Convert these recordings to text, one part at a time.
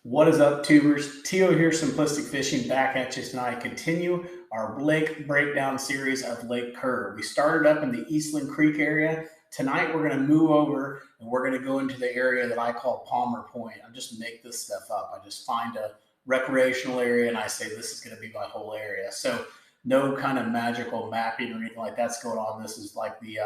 What is up, tubers? Tio here, Simplistic Fishing, back at you tonight. Continue our lake breakdown series of Lake Kerr. We started up in the Eastland Creek area. Tonight, we're going to move over and we're going to go into the area that I call Palmer Point. I just make this stuff up. I just find a recreational area and I say this is going to be my whole area. So, no kind of magical mapping or anything like that's going on. This is like the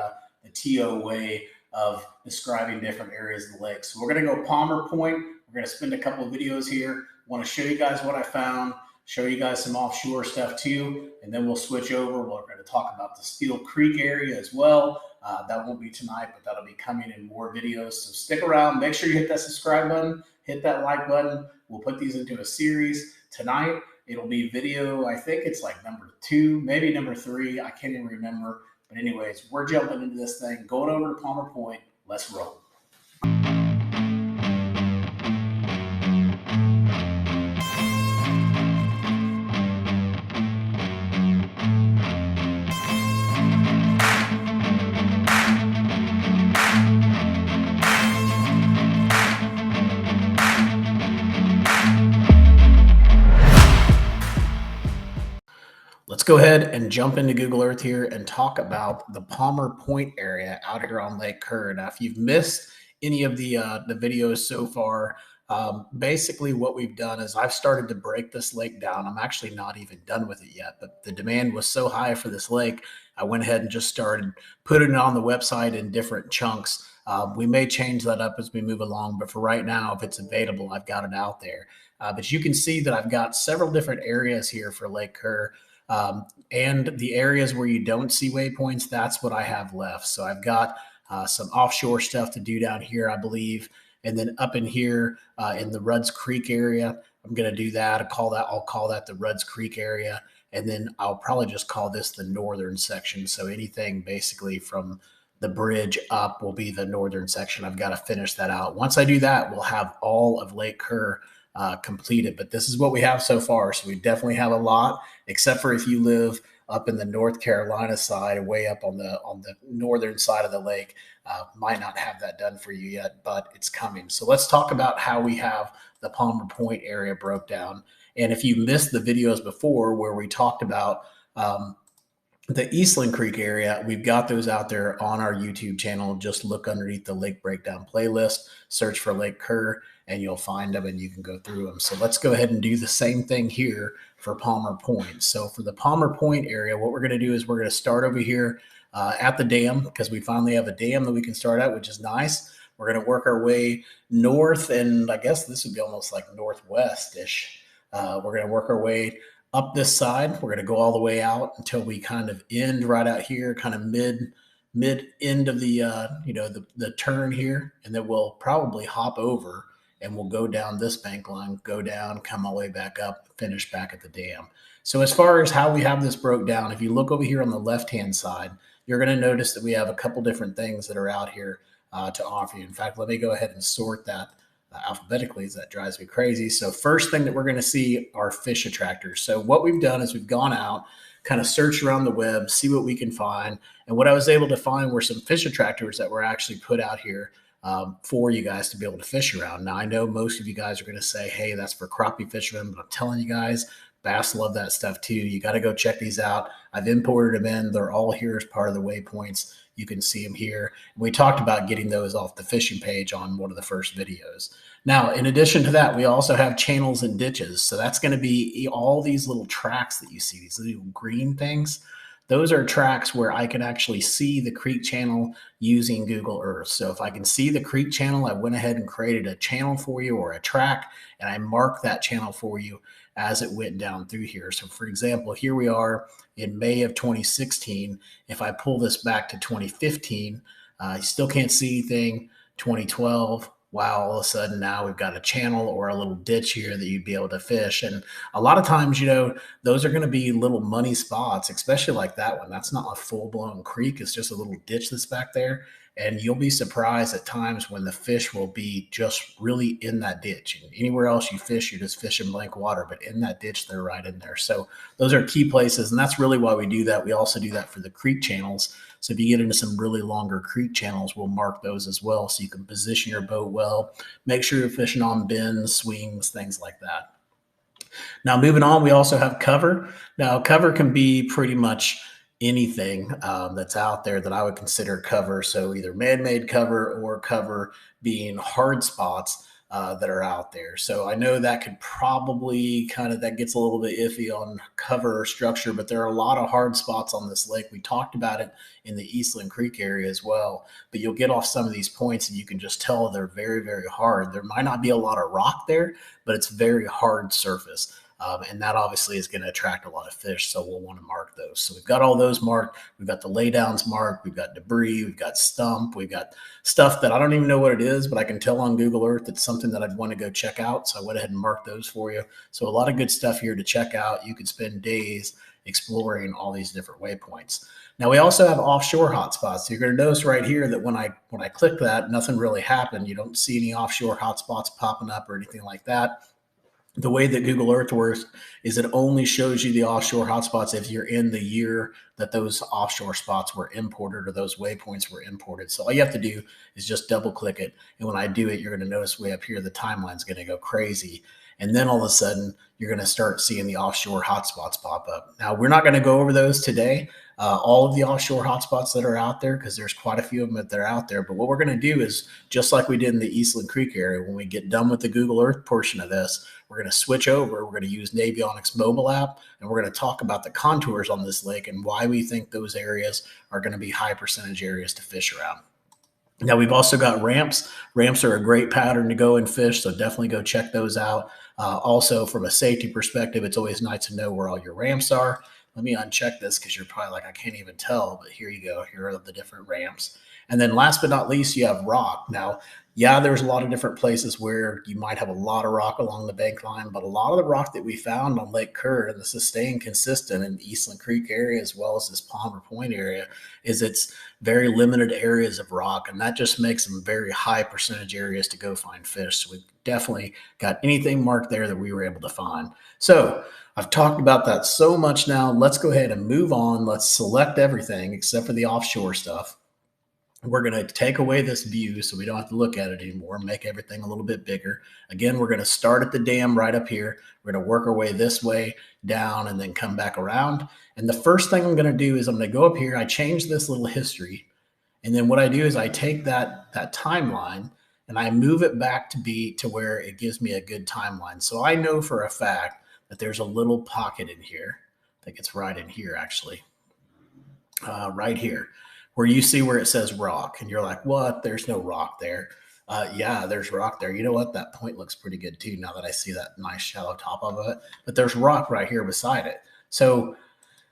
TO way of describing different areas of the lake. So, we're going to go Palmer Point. We're going to spend a couple of videos here. I want to show you guys what I found, show you guys some offshore stuff too, and then we'll switch over. We're going to talk about the Steel Creek area as well. That won't be tonight, but that'll be coming in more videos. So stick around. Make sure you hit that subscribe button, hit that like button. We'll put these into a series. Tonight, it'll be video, I think it's like number 2, maybe number 3. I can't even remember. But anyways, we're jumping into this thing, going over to Palmer Point. Let's roll. Let's go ahead and jump into Google Earth here and talk about the Palmer Point area out here on Lake Kerr. Now, if you've missed any of the videos so far, basically what we've done is I've started to break this lake down. I'm actually not even done with it yet, but the demand was so high for this lake, I went ahead and just started putting it on the website in different chunks. We may change that up as we move along, but for right now, if it's available, I've got it out there. But you can see that I've got several different areas here for Lake Kerr. And the areas where you don't see waypoints, that's what I have left. So I've got some offshore stuff to do down here, I believe. And then up in here in the Rudds Creek area, I'm going to do that. I'll call that the Rudds Creek area. And then I'll probably just call this the northern section. So anything basically from the bridge up will be the northern section. I've got to finish that out. Once I do that, we'll have all of Lake Kerr completed, but this is what we have so far. So we definitely have a lot, except for if you live up in the North Carolina side, way up on the northern side of the lake. Might not have that done for you yet, but it's coming. So let's talk about how we have the Palmer Point area broke down. And if you missed the videos before where we talked about the Eastland Creek area, we've got those out there on our YouTube channel. Just look underneath the lake breakdown playlist, search for Lake Kerr, and you'll find them and you can go through them. So let's go ahead and do the same thing here for Palmer Point. So for the Palmer Point area, what we're going to do is we're going to start over here at the dam, because we finally have a dam that we can start at, which is nice. We're going to work our way north, and I guess this would be almost like northwest-ish. We're going to work our way up this side. We're going to go all the way out until we kind of end right out here, kind of mid end of the the turn here, and then we'll probably hop over and we'll go down this bank line, go down, come all the way back up, finish back at the dam. So as far as how we have this broke down, if you look over here on the left-hand side, you're going to notice that we have a couple different things that are out here to offer you. In fact, let me go ahead and sort that alphabetically, as that drives me crazy. So first thing that we're going to see are fish attractors. So what we've done is we've gone out, kind of search around the web, see what we can find. And what I was able to find were some fish attractors that were actually put out here for you guys to be able to fish around. Now, I know most of you guys are going to say, hey, that's for crappie fishermen, but I'm telling you guys, bass love that stuff too. You got to go check these out. I've imported them in. They're all here as part of the waypoints. You can see them here. We talked about getting those off the fishing page on one of the first videos. Now, in addition to that, we also have channels and ditches. So that's going to be all these little tracks that you see, these little green things. Those are tracks where I can actually see the creek channel using Google Earth. So if I can see the creek channel, I went ahead and created a channel for you or a track, and I marked that channel for you as it went down through here. So for example, here we are in May of 2016. If I pull this back to 2015, you still can't see anything. 2012, wow, all of a sudden now we've got a channel or a little ditch here that you'd be able to fish. And a lot of times, those are going to be little money spots, especially like that one. That's not a full-blown creek. It's just a little ditch that's back there. And you'll be surprised at times when the fish will be just really in that ditch. And anywhere else you fish, you're just fishing blank water, but in that ditch, they're right in there. So those are key places. And that's really why we do that. We also do that for the creek channels. So if you get into some really longer creek channels, we'll mark those as well. So you can position your boat well, make sure you're fishing on bends, swings, things like that. Now, moving on, we also have cover. Now, cover can be pretty much anything that's out there that I would consider cover. So either man-made cover or cover being hard spots that are out there. So I know that could probably that gets a little bit iffy on cover or structure, but there are a lot of hard spots on this lake. We talked about it in the Eastland Creek area as well, but you'll get off some of these points and you can just tell they're very, very hard. There might not be a lot of rock there, but it's very hard surface. And that obviously is going to attract a lot of fish. So we'll want to mark those. So we've got all those marked. We've got the laydowns marked. We've got debris. We've got stump. We've got stuff that I don't even know what it is, but I can tell on Google Earth it's something that I'd want to go check out. So I went ahead and marked those for you. So a lot of good stuff here to check out. You could spend days exploring all these different waypoints. Now we also have offshore hotspots. So you're going to notice right here that when I click that, nothing really happened. You don't see any offshore hotspots popping up or anything like that. The way that Google Earth works is it only shows you the offshore hotspots if you're in the year that those offshore spots were imported or those waypoints were imported. So all you have to do is just double click it. And when I do it, you're going to notice way up here, the timeline is going to go crazy. And then all of a sudden, you're going to start seeing the offshore hotspots pop up. Now, we're not going to go over those today, all of the offshore hotspots that are out there, because there's quite a few of them that are out there. But what we're going to do is, just like we did in the Eastland Creek area, when we get done with the Google Earth portion of this, we're going to switch over. We're going to use Navionics mobile app, and we're going to talk about the contours on this lake and why we think those areas are going to be high percentage areas to fish around. Now, we've also got ramps. Ramps are a great pattern to go and fish, so definitely go check those out. Also, from a safety perspective, it's always nice to know where all your ramps are. Let me uncheck this because you're probably like, I can't even tell, but here you go. Here are the different ramps. And then last but not least, you have rock. Now, yeah, there's a lot of different places where you might have a lot of rock along the bank line, but a lot of the rock that we found on Lake Kerr, and this is staying consistent in the Eastland Creek area as well as this Palmer Point area, is it's very limited areas of rock, and that just makes them very high percentage areas to go find fish. So we've definitely got anything marked there that we were able to find. So I've talked about that so much now. Let's go ahead and move on. Let's select everything except for the offshore stuff. We're going to take away this view so we don't have to look at it anymore, make everything a little bit bigger. Again, we're going to start at the dam right up here. We're going to work our way this way down and then come back around. And the first thing I'm going to do is I'm going to go up here. I change this little history. And then what I do is I take that timeline and I move it back to where it gives me a good timeline. So I know for a fact that there's a little pocket in here. I think it's right in here, actually. Right here, where you see where it says rock, and you're like, what? There's no rock there. Yeah, there's rock there. You know what? That point looks pretty good too, now that I see that nice shallow top of it. But there's rock right here beside it. So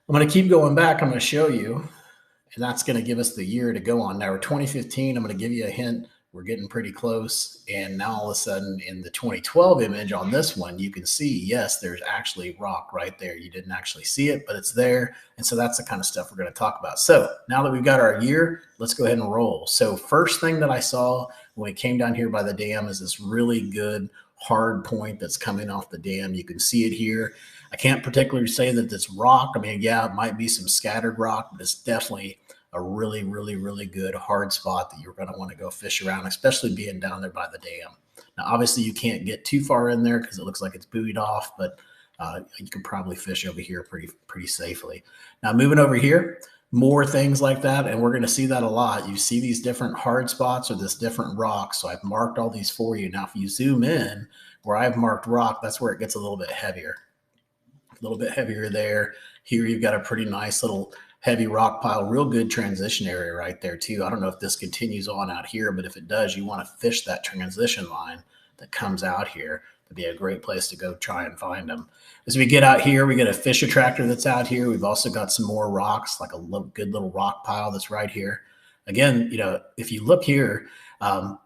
I'm going to keep going back. I'm going to show you, and that's going to give us the year to go on. Now we're 2015. I'm going to give you a hint. We're getting pretty close. And now all of a sudden in the 2012 image on this one, you can see, yes, there's actually rock right there. You didn't actually see it, but it's there. And so that's the kind of stuff we're going to talk about. So now that we've got our year, let's go ahead and roll. So first thing that I saw when we came down here by the dam is this really good hard point that's coming off the dam. You can see it here. I can't particularly say that it's rock. I mean, yeah, it might be some scattered rock, but it's definitely a really, really, really good hard spot that you're going to want to go fish around, especially being down there by the dam. Now, obviously, you can't get too far in there because it looks like it's buoyed off, but you can probably fish over here pretty safely. Now, moving over here, more things like that, and we're going to see that a lot. You see these different hard spots or this different rock, so I've marked all these for you. Now, if you zoom in where I've marked rock, that's where it gets a little bit heavier. A little bit heavier there. Here you've got a pretty nice little heavy rock pile, real good transition area right there too. I don't know if this continues on out here, but if it does, you want to fish that transition line that comes out here. It'd be a great place to go try and find them. As we get out here, we get a fish attractor that's out here. We've also got some more rocks, like a good little rock pile that's right here. Again, you know, if you look here, well,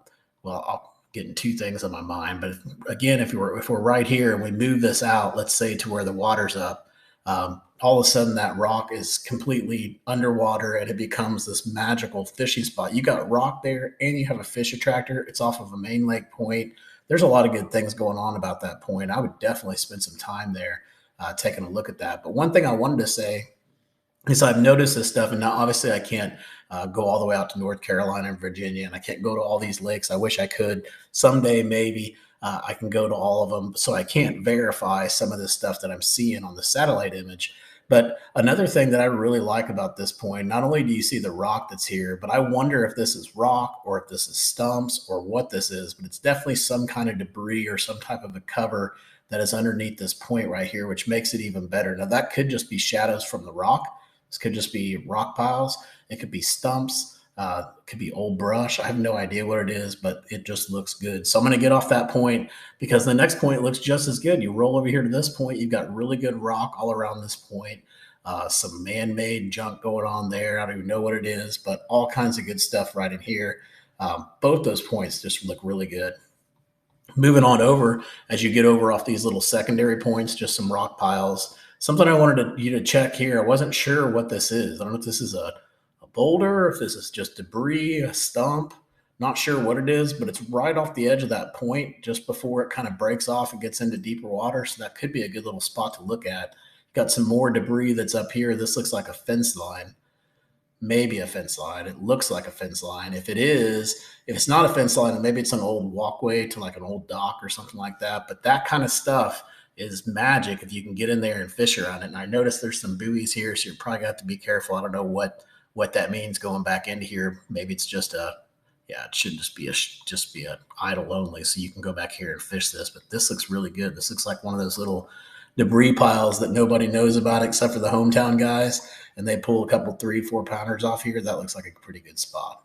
I'll getting two things on my mind, but again, if we're right here and we move this out, let's say to where the water's up, all of a sudden that rock is completely underwater and it becomes this magical fishing spot. You got rock there and you have a fish attractor. It's off of a main lake point. There's a lot of good things going on about that point. I would definitely spend some time there taking a look at that. But one thing I wanted to say is I've noticed this stuff, and now obviously I can't go all the way out to North Carolina and Virginia, and I can't go to all these lakes. I wish I could. Someday, maybe I can go to all of them. So I can't verify some of this stuff that I'm seeing on the satellite image. But another thing that I really like about this point, not only do you see the rock that's here, but I wonder if this is rock or if this is stumps or what this is, but it's definitely some kind of debris or some type of a cover that is underneath this point right here, which makes it even better. Now, that could just be shadows from the rock. This could just be rock piles. It could be stumps. It could be old brush. I have no idea what it is, but it just looks good. So I'm going to get off that point because the next point looks just as good. You roll over here to this point, you've got really good rock all around this point. Some man-made junk going on there. I don't even know what it is, but all kinds of good stuff right in here. Both those points just look really good. Moving on over, as you get over off these little secondary points, just some rock piles. Something I wanted you to check here. I wasn't sure what this is. I don't know if this is a boulder, if this is just debris, a stump. Not sure what it is, but it's right off the edge of that point just before it kind of breaks off and gets into deeper water. So that could be a good little spot to look at. Got some more debris that's up here. This looks like a fence line. Maybe a fence line. It looks like a fence line. If it's not a fence line, then maybe it's an old walkway to like an old dock or something like that. But that kind of stuff is magic if you can get in there and fish around it. And I noticed there's some buoys here, so you're probably got to be careful. I don't know what that means going back into here. Maybe it's just it should just be a idle only, so you can go back here and fish this. But this looks really good. This looks like one of those little debris piles that nobody knows about except for the hometown guys, and they pull a couple 3-4 pounders off here. That looks like a pretty good spot.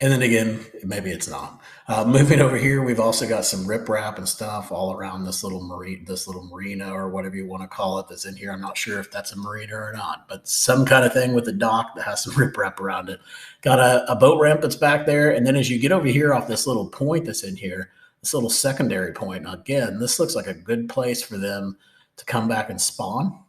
And then again, maybe it's not. Moving over here, we've also got some riprap and stuff all around this little marina or whatever you want to call it that's in here. I'm not sure if that's a marina or not, but some kind of thing with a dock that has some riprap around it. Got a boat ramp that's back there, and then as you get over here off this little point that's in here, this little secondary point. Now, again, this looks like a good place for them to come back and spawn.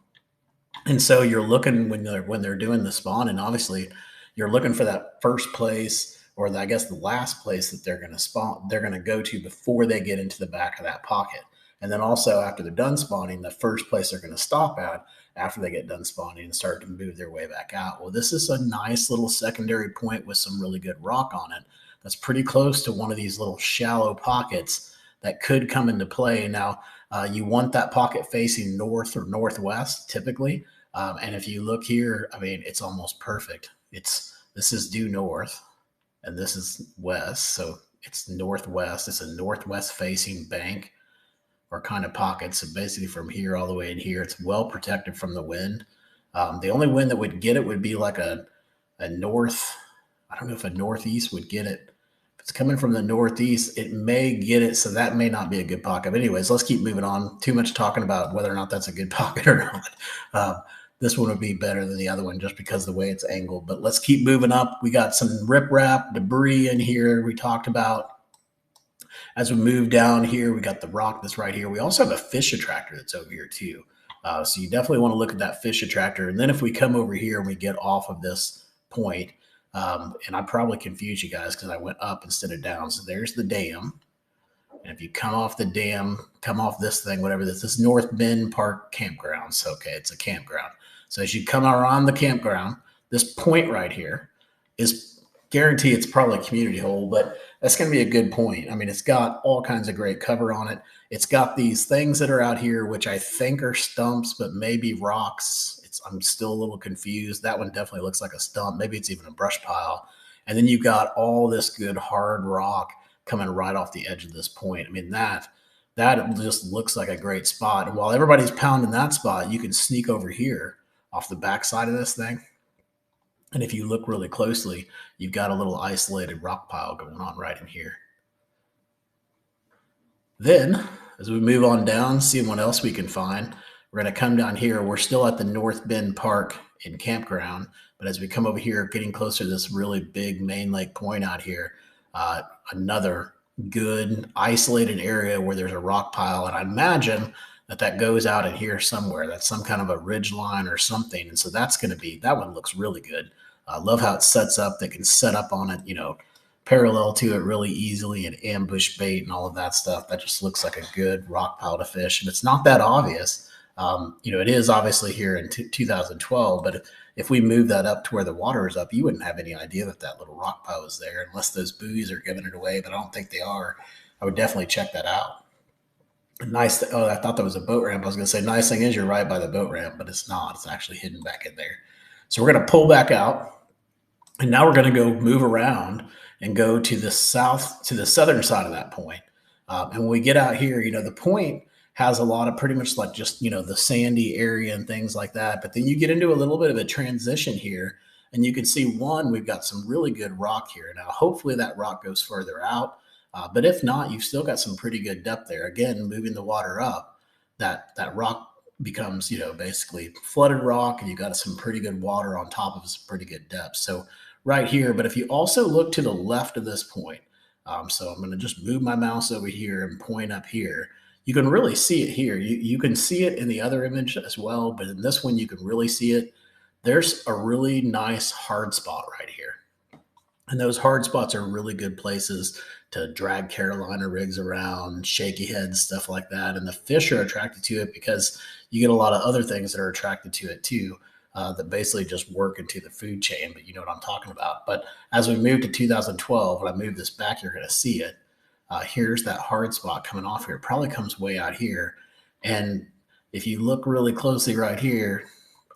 And so you're looking when they're doing the spawn, and obviously you're looking for that first place, or I guess the last place that they're going to spawn, they're going to go to before they get into the back of that pocket. And then also after they're done spawning, the first place they're going to stop at after they get done spawning and start to move their way back out. Well, this is a nice little secondary point with some really good rock on it. That's pretty close to one of these little shallow pockets that could come into play. Now, you want that pocket facing north or northwest typically. And if you look here, I mean, it's almost perfect. This is due north, and this is west, so it's northwest. It's a northwest facing bank or kind of pocket. So basically from here all the way in here, it's well protected from the wind. The only wind that would get it would be like a north. I don't know if a northeast would get it. If it's coming from the northeast, it may get it, so that may not be a good pocket. But anyways, let's keep moving on. Too much talking about whether or not that's a good pocket or not. This one would be better than the other one just because of the way it's angled. But let's keep moving up. We got some riprap debris in here we talked about. As we move down here, we got the rock that's right here. We also have a fish attractor that's over here too. So you definitely want to look at that fish attractor. And then if we come over here and we get off of this point, and I probably confused you guys because I went up instead of down. So there's the dam. And if you come off the dam, come off this thing, whatever this is, North Bend Park Campground. So, okay, it's a campground. So as you come around the campground, this point right here is guarantee it's probably a community hole, but that's going to be a good point. I mean, it's got all kinds of great cover on it. It's got these things that are out here, which I think are stumps, but maybe rocks. I'm still a little confused. That one definitely looks like a stump. Maybe it's even a brush pile. And then you've got all this good hard rock coming right off the edge of this point. I mean, that just looks like a great spot. And while everybody's pounding that spot, you can sneak over here off the backside of this thing. And if you look really closely, you've got a little isolated rock pile going on right in here. Then, as we move on down, seeing what else we can find, we're going to come down here. We're still at the North Bend Park and Campground, but as we come over here, getting closer to this really big main lake point out here, another good isolated area where there's a rock pile. And I imagine that goes out in here somewhere. That's some kind of a ridge line or something. And so that's going to be, that one looks really good. I love how it sets up. They can set up on it, parallel to it really easily, and ambush bait and all of that stuff. That just looks like a good rock pile to fish. And it's not that obvious. It is obviously here in 2012, but if we move that up to where the water is up, you wouldn't have any idea that that little rock pile is there unless those buoys are giving it away, but I don't think they are. I would definitely check that out. Nice. Oh, I thought that was a boat ramp. I was going to say, nice thing is you're right by the boat ramp, but it's not. It's actually hidden back in there. So we're going to pull back out, and now we're going to go move around and go to the southern side of that point. And when we get out here, the point has a lot of pretty much like just, the sandy area and things like that. But then you get into a little bit of a transition here, and you can see we've got some really good rock here. Now, hopefully that rock goes further out. But if not, you've still got some pretty good depth there. Again, moving the water up, that rock becomes, basically flooded rock, and you've got some pretty good water on top of some pretty good depth. So right here, but if you also look to the left of this point, so I'm going to just move my mouse over here and point up here. You can really see it here. You can see it in the other image as well, but in this one, you can really see it. There's a really nice hard spot right here. And those hard spots are really good places to drag Carolina rigs around, shaky heads, stuff like that. And the fish are attracted to it because you get a lot of other things that are attracted to it too, that basically just work into the food chain. But you know what I'm talking about. But as we move to 2012, when I move this back, you're going to see it. Here's that hard spot coming off here. It probably comes way out here. And if you look really closely right here,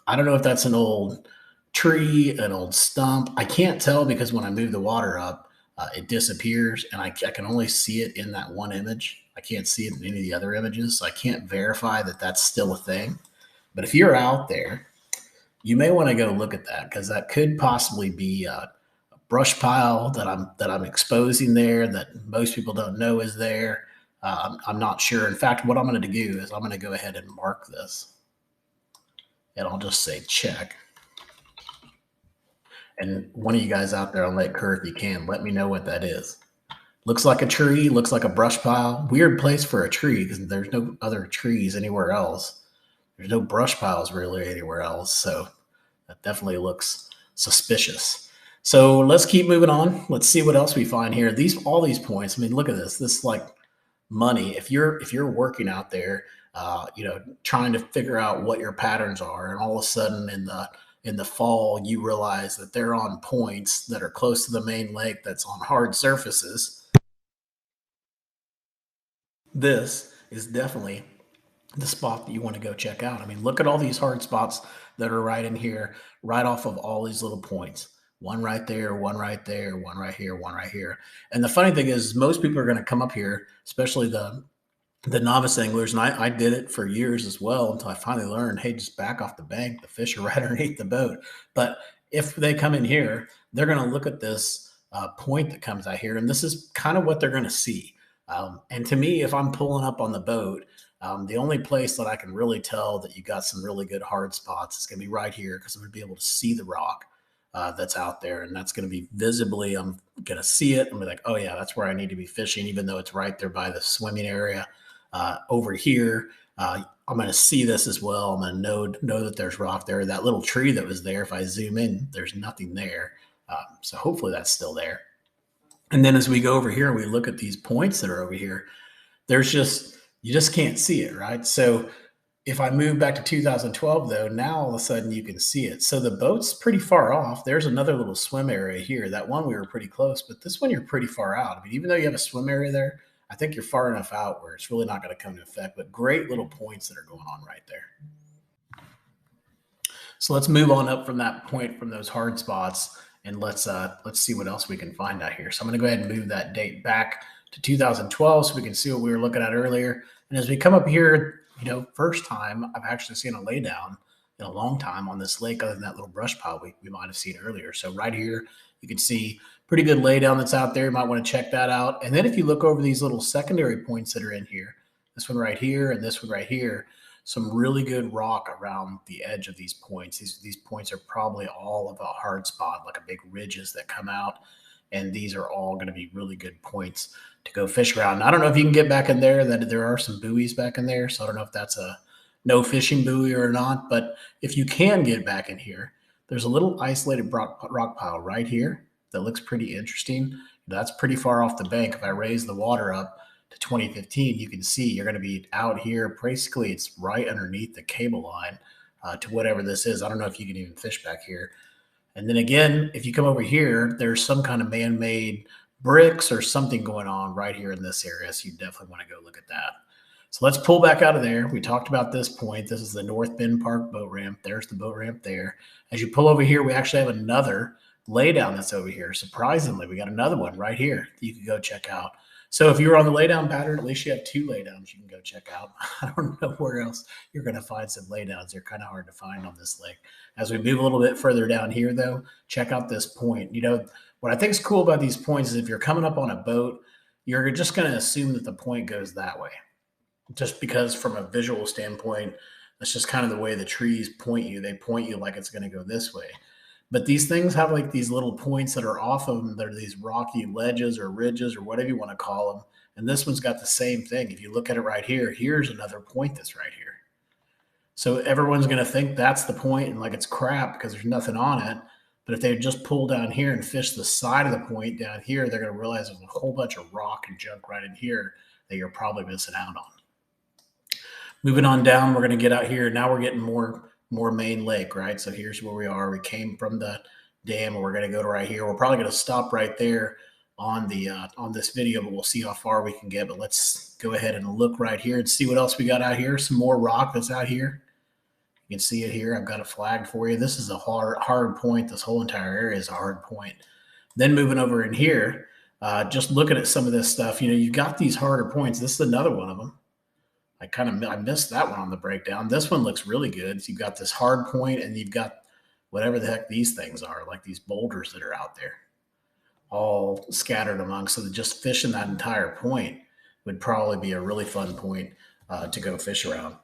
I don't know if that's an old tree, an old stump. I can't tell because when I move the water up, it disappears, and I can only see it in that one image. I can't see it in any of the other images, so I can't verify that that's still a thing. But if you're out there, you may want to go look at that, because that could possibly be a brush pile that I'm exposing there that most people don't know is there. I'm not sure. In fact, what I'm going to do is I'm going to go ahead and mark this, and I'll just say check. And one of you guys out there on Lake Kerr, if you can, let me know what that is. Looks like a tree, looks like a brush pile. Weird place for a tree because there's no other trees anywhere else. There's no brush piles really anywhere else. So that definitely looks suspicious. So let's keep moving on. Let's see what else we find here. All these points. I mean, look at this. This is like money. If you're working out there, trying to figure out what your patterns are, and all of a sudden in the fall, you realize that they're on points that are close to the main lake that's on hard surfaces. This is definitely the spot that you want to go check out. I mean, look at all these hard spots that are right in here, right off of all these little points. One right there, one right there, one right here, one right here. And the funny thing is, most people are going to come up here, especially the novice anglers, and I did it for years as well until I finally learned, hey, just back off the bank. The fish are right underneath the boat. But if they come in here, they're going to look at this point that comes out here, and this is kind of what they're going to see. And to me, if I'm pulling up on the boat, the only place that I can really tell that you got some really good hard spots is going to be right here, because I'm going to be able to see the rock that's out there, and that's going to be visibly, I'm going to see it. I'm going to be like, oh yeah, that's where I need to be fishing, even though it's right there by the swimming area. Over here, I'm going to see this as well. I'm going to know that there's rock there. That little tree that was there, if I zoom in, there's nothing there. So hopefully that's still there. And then as we go over here and we look at these points that are over here, you just can't see it, right? So if I move back to 2012, though, now all of a sudden you can see it. So the boat's pretty far off. There's another little swim area here. That one we were pretty close, but this one you're pretty far out. I mean, even though you have a swim area there, I think you're far enough out where it's really not going to come to effect, but great little points that are going on right there. So let's move on up from that point, from those hard spots, and let's see what else we can find out here. So I'm going to go ahead and move that date back to 2012 so we can see what we were looking at earlier. And as we come up here, first time I've actually seen a laydown in a long time on this lake, other than that little brush pile we might have seen earlier. So right here, you can see pretty good laydown that's out there. You might want to check that out. And then if you look over these little secondary points that are in here, this one right here and this one right here, some really good rock around the edge of these points. These points are probably all of a hard spot, like a big ridges that come out. And these are all going to be really good points to go fish around. I don't know if you can get back in there. That there are some buoys back in there, so I don't know if that's a no fishing buoy or not. But if you can get back in here, there's a little isolated rock pile right here that looks pretty interesting. That's pretty far off the bank. If I raise the water up to 2015, you can see you're going to be out here. Basically, it's right underneath the cable line to whatever this is. I don't know if you can even fish back here. And then again, if you come over here, there's some kind of man-made bricks or something going on right here in this area. So you definitely want to go look at that. So let's pull back out of there. We talked about this point. This is the North Bend Park boat ramp. There's the boat ramp there. As you pull over here, we actually have another laydown that's over here. Surprisingly, we got another one right here that you can go check out. So if you're on the laydown pattern, at least you have 2 laydowns you can go check out. I don't know where else you're going to find some laydowns. They're kind of hard to find on this lake. As we move a little bit further down here, though, check out this point. You know, what I think is cool about these points is if you're coming up on a boat, you're just going to assume that the point goes that way. Just because from a visual standpoint, that's just kind of the way the trees point you. They point you like it's going to go this way. But these things have like these little points that are off of them. They're these rocky ledges or ridges or whatever you want to call them. And this one's got the same thing. If you look at it right here, here's another point that's right here. So everyone's going to think that's the point and like it's crap because there's nothing on it. But if they just pull down here and fish the side of the point down here, they're going to realize there's a whole bunch of rock and junk right in here that you're probably missing out on. Moving on down, we're going to get out here. Now we're getting more main lake, right? So here's where we are. We came from the dam and we're going to go to right here. We're probably going to stop right there on the on this video, but we'll see how far we can get. But let's go ahead and look right here and see what else we got out here. Some more rock that's out here. You can see it here. I've got it flagged for you. This is a hard point. This whole entire area is a hard point. Then moving over in here, just looking at some of this stuff, you know, you've got these harder points. This is another one of them. I missed that one on the breakdown. This one looks really good. So you've got this hard point and you've got whatever the heck these things are, like these boulders that are out there all scattered among. So that just fishing that entire point would probably be a really fun point to go fish around.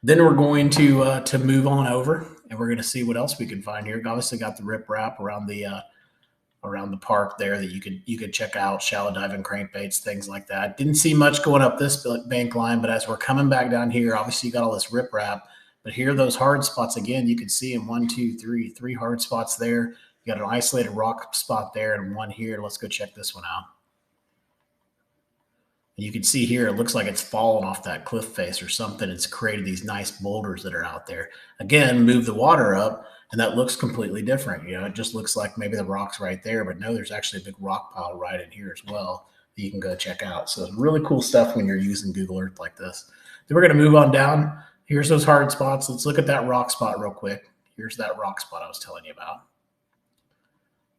Then we're going to move on over and we're going to see what else we can find here. Obviously got the riprap around the park there that you could check out, shallow diving crankbaits, things like that. Didn't see much going up this bank line, but as we're coming back down here, obviously you got all this riprap, but here are those hard spots again. You can see in 1, 2, 3, 3 hard spots there. You got an isolated rock spot there and one here. Let's go check this one out. And you can see here, it looks like it's fallen off that cliff face or something. It's created these nice boulders that are out there. Again, move the water up, and that looks completely different. You know, it just looks like maybe the rock's right there, but no, there's actually a big rock pile right in here as well that you can go check out. So it's really cool stuff when you're using Google Earth like this. Then we're going to move on down. Here's those hard spots. Let's look at that rock spot real quick. Here's that rock spot I was telling you about.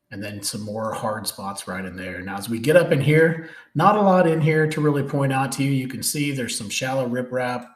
And then some more hard spots right in there. Now, as we get up in here, not a lot in here to really point out to you. You can see there's some shallow riprap,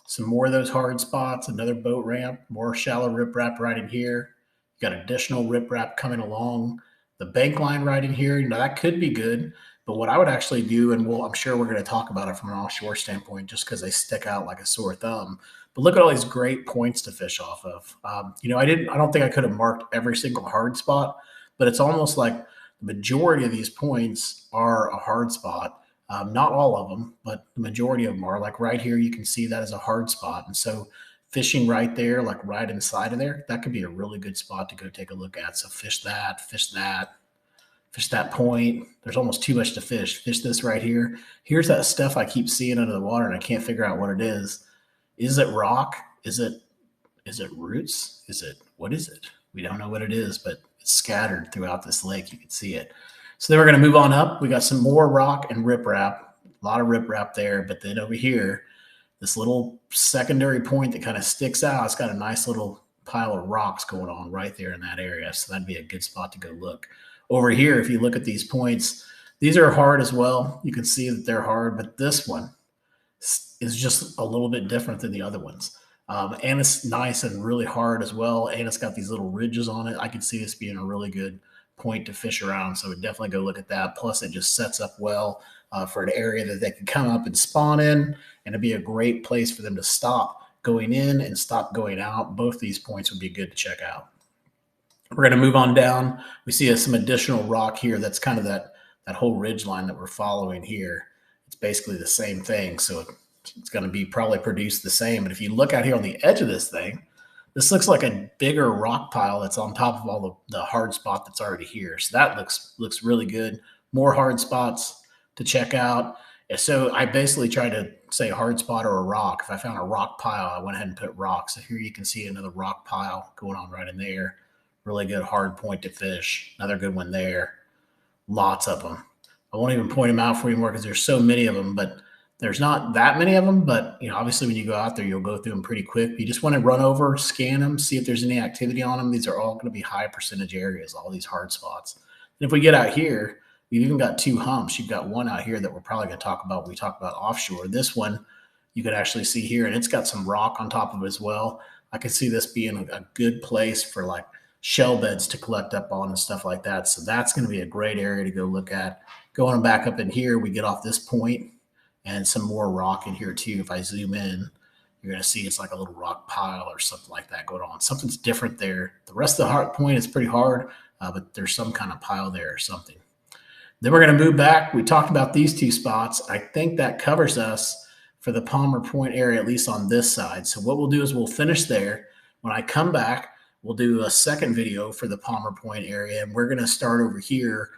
some more of those hard spots, another boat ramp, more shallow riprap right in here. You got additional riprap coming along the bank line right in here. Now, that could be good, but what I would actually do, and I'm sure we're going to talk about it from an offshore standpoint just because they stick out like a sore thumb, but look at all these great points to fish off of. You know, I don't think I could have marked every single hard spot, but it's almost like the majority of these points are a hard spot. Not all of them, but the majority of them are. Like right here, you can see that as a hard spot. And so fishing right there, like right inside of there, that could be a really good spot to go take a look at. So fish that, fish that point. There's almost too much to fish. Fish this right here. Here's that stuff I keep seeing under the water, and I can't figure out what it is. Is it rock? Is it roots? What is it? We don't know what it is, but it's scattered throughout this lake. You can see it. So then we're going to move on up. We got some more rock and riprap, a lot of riprap there. But then over here, this little secondary point that kind of sticks out, it's got a nice little pile of rocks going on right there in that area. So that'd be a good spot to go look. Over here, if you look at these points, these are hard as well. You can see that they're hard, but this one is just a little bit different than the other ones. And it's nice and really hard as well. And it's got these little ridges on it. I could see this being a really good point to fish around. So definitely go look at that. Plus, it just sets up well for an area that they can come up and spawn in. And it'd be a great place for them to stop going in and stop going out. Both these points would be good to check out. We're going to move on down. We see some additional rock here. That's kind of that whole ridge line that we're following here. It's basically the same thing. So it's going to be probably produced the same. But if you look out here on the edge of this thing, this looks like a bigger rock pile that's on top of all the hard spot that's already here. So that looks really good. More hard spots to check out. So I basically try to say hard spot or a rock. If I found a rock pile, I went ahead and put rock. So here you can see another rock pile going on right in there. Really good hard point to fish. Another good one there. Lots of them. I won't even point them out for you more because there's so many of them, but there's not that many of them. But obviously when you go out there, you'll go through them pretty quick. You just want to run over, scan them, see if there's any activity on them. These are all going to be high percentage areas, all these hard spots. And if we get out here, we've even got two humps. You've got one out here that we're probably going to talk about when we talk about offshore. This one you could actually see here, and it's got some rock on top of it as well. I could see this being a good place for like shell beds to collect up on and stuff like that. So that's going to be a great area to go look at. Going back up in here, we get off this point and some more rock in here too. If I zoom in, you're going to see it's like a little rock pile or something like that going on. Something's different there. The rest of the hard point is pretty hard, but there's some kind of pile there or something. Then we're going to move back. We talked about these two spots. I think that covers us for the Palmer Point area, at least on this side. So what we'll do is we'll finish there. When I come back, we'll do a second video for the Palmer Point area, and we're going to start over here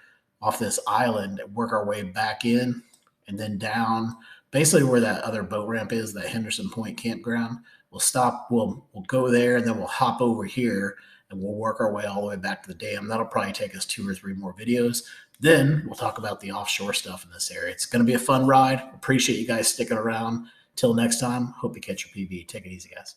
off this island and work our way back in and then down, basically where that other boat ramp is, that Henderson Point campground. We'll stop, we'll go there, and then we'll hop over here, and we'll work our way all the way back to the dam. That'll probably take us 2 or 3 more videos. Then we'll talk about the offshore stuff in this area. It's going to be a fun ride. Appreciate you guys sticking around. Till next time, hope you catch your PB. Take it easy, guys.